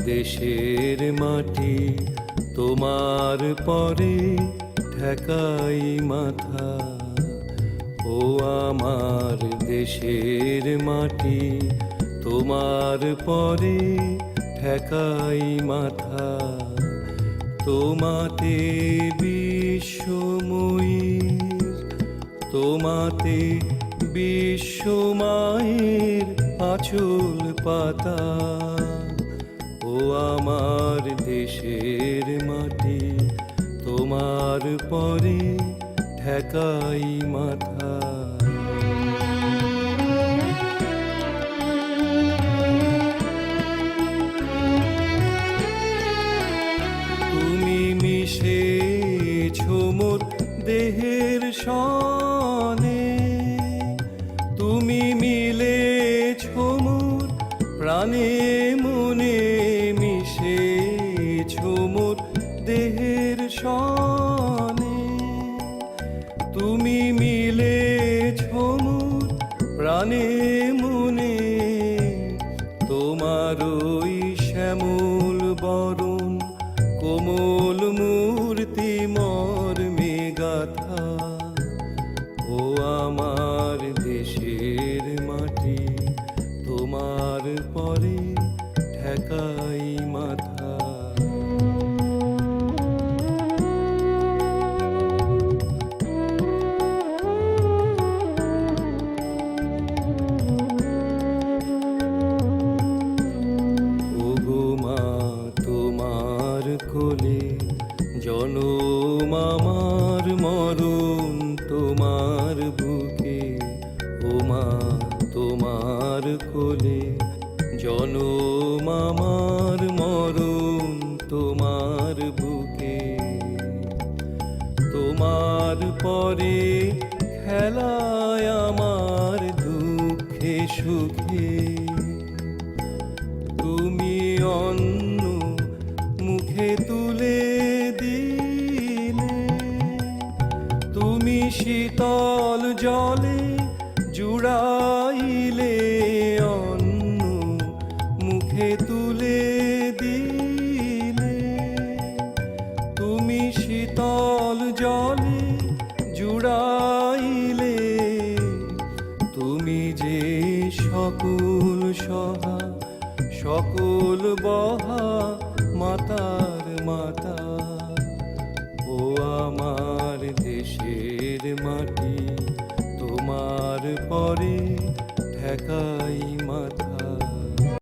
দেশের মাটি তোমার পরে ঠেকাই মাথা। ও আমার দেশের মাটি তোমার পরে ঠেকাই মাথা। তোমাতে বিশ্বময়ীর, তোমাতে বিশ্বমায়ের আঁচল পাতা। ও আমার দেশের মাটি তোমার পরে ঠেকাই মাথা। তুমি মিশেছো মোর দেহের সনে, তুমি মিলেছো মোর প্রাণে মনে। মিশেছো মোর দেহের সনে, তুমি মিলেছো মোর প্রাণে মনে। তোমার ওই শ্যামল বরণ কোমল মূর্তি মর্মে গাথা। ও আমার দেশের মাটি তোমার পরে ঠেকাই মাথা। ওগো মা তোমার কোলে জনম আমার, মরণ তোমার বুকে। ও মা তোমার কোলে জনম আমার, মরণ তোমার বুকে। তোমার পরে খেলায় আমার দুঃখে সুখে। তুমি অন্ন মুখে তুলে দিলে, তুমি শীতল জলে জুড়াইলে। অন্ন মুখে তুলে দিলে, তুমি শীতল জলে জুড়াইলে। তুমি যে সকল সহা সকল বহা মাতার মাতা। ও আমার দেশের মাটি তোমার পরে ঠেকাই মাথা।